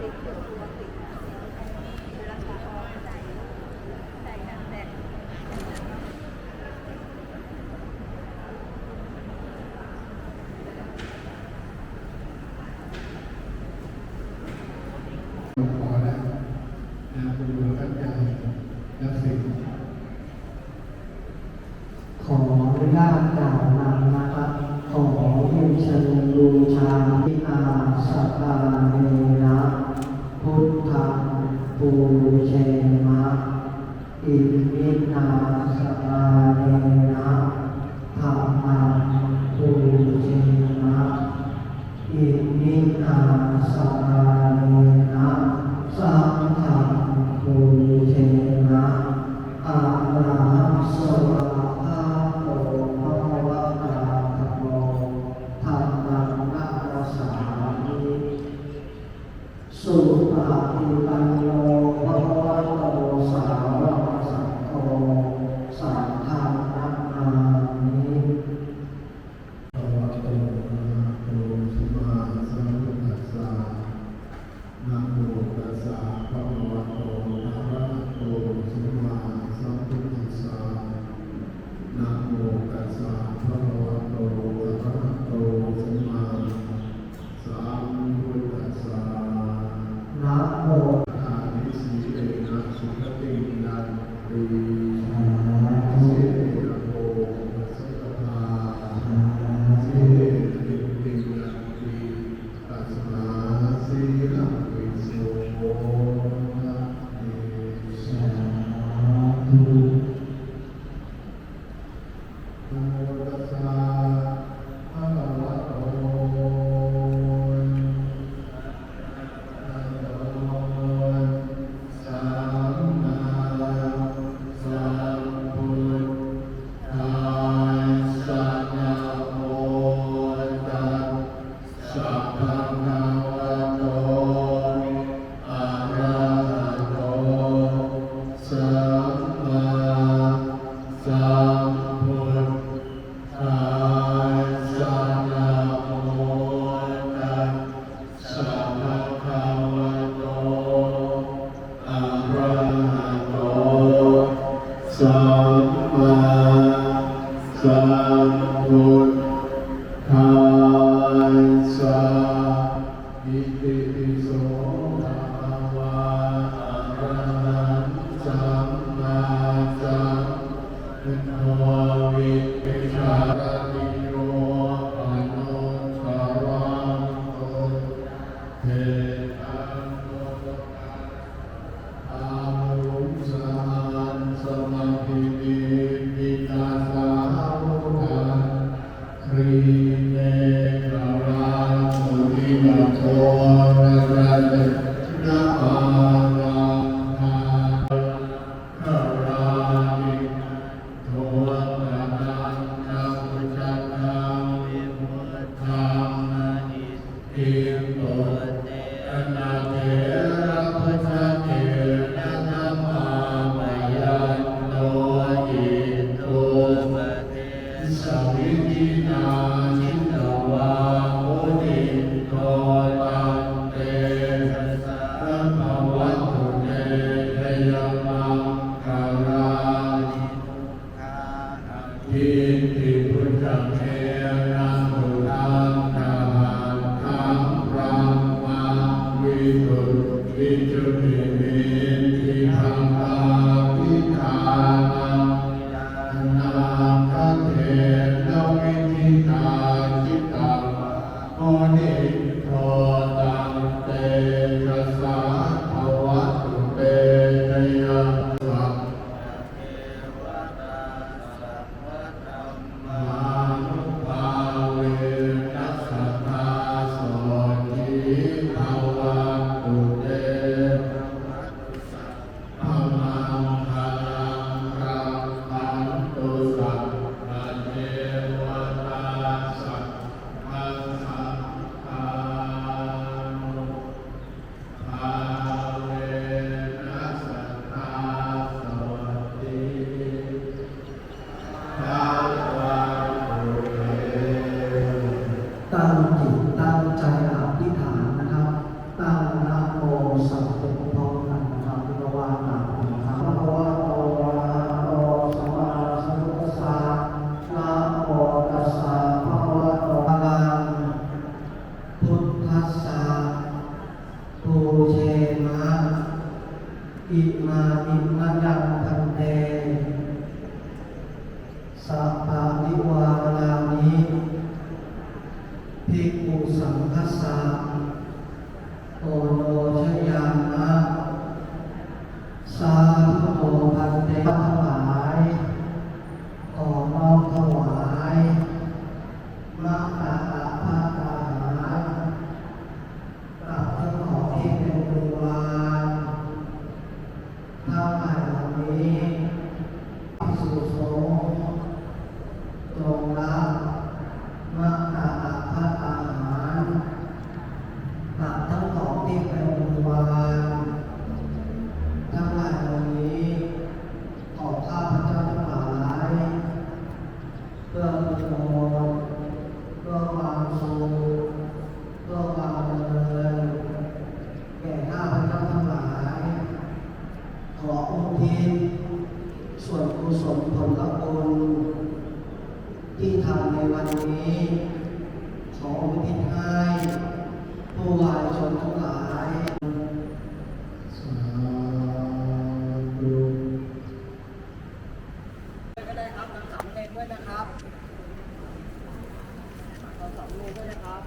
ขอแล้วคุณดูตั้งใจและสิ่งขออนุญาตกล่าวนำนะครับขอเรียนเชิญบูชาทิอาสัตตาเนนะพุทธังปูเชมะอิมินาสตาเนนะธัมมังปูเชมะอิมินาสตาเนนะสังฆังปูเชมะอะระหังสวะสุปฏิปันโนภะคะวะโตสาวกสังโฆสังฆังนัมมามิภะคะวะโตอะระหะโตสัมมาสัมพุทธัสสะนะโมตัสสะภะคะวะโตอะระหะโตสัมมาสัมพุทธัสสะนะโมตัสสะภะคะวะโตอะระหะโตสัมมาสัมพุทธัสสะนะโมอานิสีเอนะสุขตินันติสิเอโกสัพพะสิเอติตินันติตัสมาสีลังวิโสนะเอสาธุนะโมตัสสะภะคะวะโตสัมมาสัมพุทธัสสะอิติปิโสภะคะวะอะระหังสัมมาสัมพุทโธวิปัสสนาติโยปะโนชารังโตเทตังโลอาวุสานสมาธิปิตาสาวกครีเนกราสุริยโทระระนะอาราภาคารามิโทระนังนะพุทธังวิมุตตังอิโตอนาเถระพุทธเถระธัมมาปยันโตอิโตสวิทินาชิตวามุนิโตตันเตสัพพะวัตถุเตทยมังคาราทิติพุทธังเทนะมุตังนาธัมรังมังวิสุทธิจุติวิธิทังอาภิธานังนาคเทนะวิธิตาจิตังโมนิโทตังเตชะสาภวัตตุเตชยสัพมานุภาเวนัสสะทาโสทิภวัตตุเตภว โนชยามะสาธุโนพันเตทั้งหลายขอน้อมถวายมะอาภาอาหารกับทั้งของที่เป็นบริวารทั้งหลายเหล่านี้สู่สงฆ์จงรับมะอาภาอาหารกับทั้งของที่เป็นบริวารทั้งหลายเหล่านี้ขอข้าพเจ้าทั้งหลายเพื่อประโยชน์เพื่อความสุขเพื่อความเจริญแก่ข้าพเจ้าทั้งหลายขออุทิศส่วนกุศลผลบุญที่ทำในวันนี้ขออุทิศให้ผู้วายชนทั้งหลาย สาธุ ก็ได้ครับทั้งสามเลนด้วยนะครับทั้งสามเลนด้วยนะครับ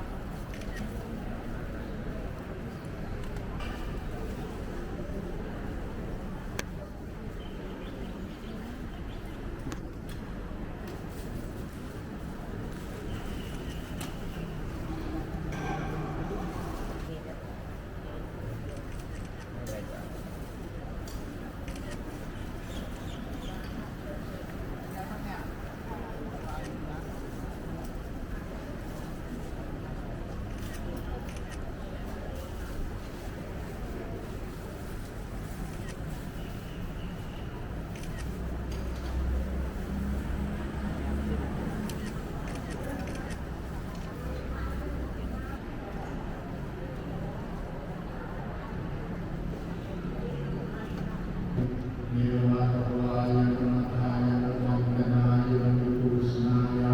เนวะตวายะมะทายะมังกนายะปุสนายะ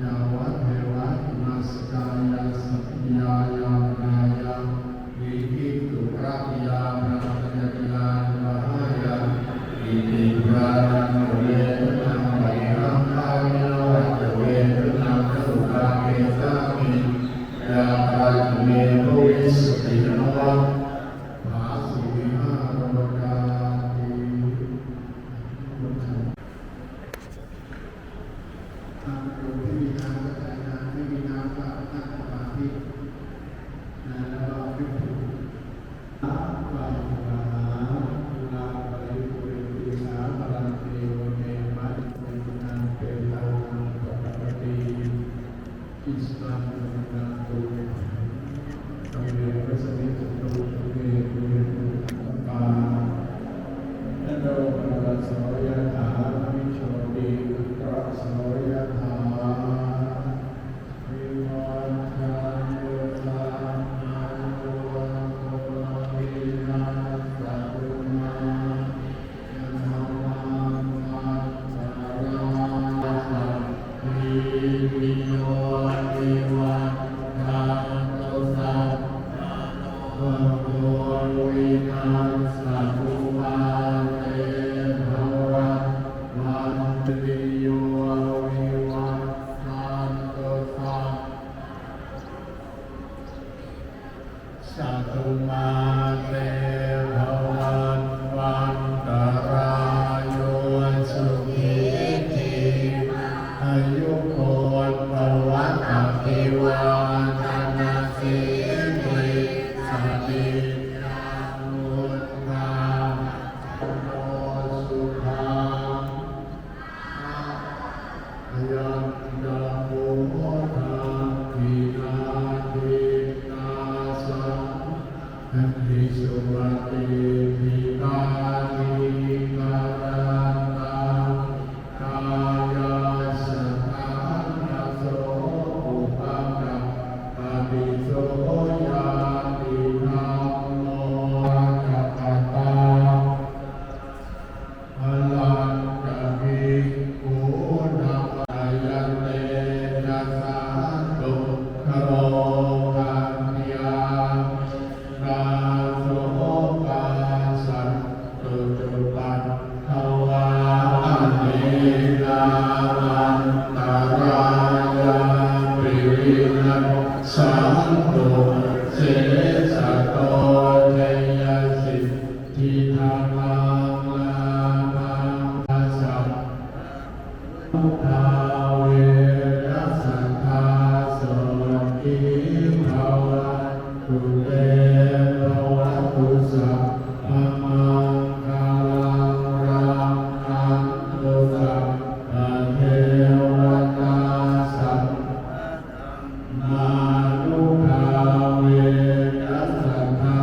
ยาวัเทวะมัสกายะสัพยายานายะวิหิตุระยาพระตยยานวะหายะอิติปรานังเวทนังไวรังภาวิโนจะเวทนังสุขะเมตามิยาปาจิเมภวิสติโนวะภาสิวิหารวกาติทำอยู่ที่มีน้ำก็ใจน้ำไม่มีน้ำก็นั่งสมาธิแล้วก็พิจารณาไปหาลาไปปุริติสาพลังเทวเมมัจเมนังเปตานังปะปะติอิสตังนังตุเมตัมเมวสมิตุตุเมตุเมตุสัมปานะโนภะคะโสยะถามิโชติภะคะโสยะถาวิวัฏจันตุสัมมาโนวินาศตุมายัมมังมัจจาราสัพพิติโยวิวัฏจันตุสัพพะโลวินาศตุมาเตภวัตวันติโยวิวัฏจันตุสัพสัตตุมาเตภวันวันตรายโยสุขีทีอายุโกนภวัตอภิวาทนาสิริสัพพิยังวุฒาโนสุขังยันดาโมทาทินาทินาสังอันติสุวัติภิตานิการันตังกายาสังขังนาโสอุปังกัปปะติโสยาติธัมโมกัปปะตา อลังกะภิกขุนามายันเตนะสาธุคโรกัญญานาโสปัสสันตุจุปันโน สัทธา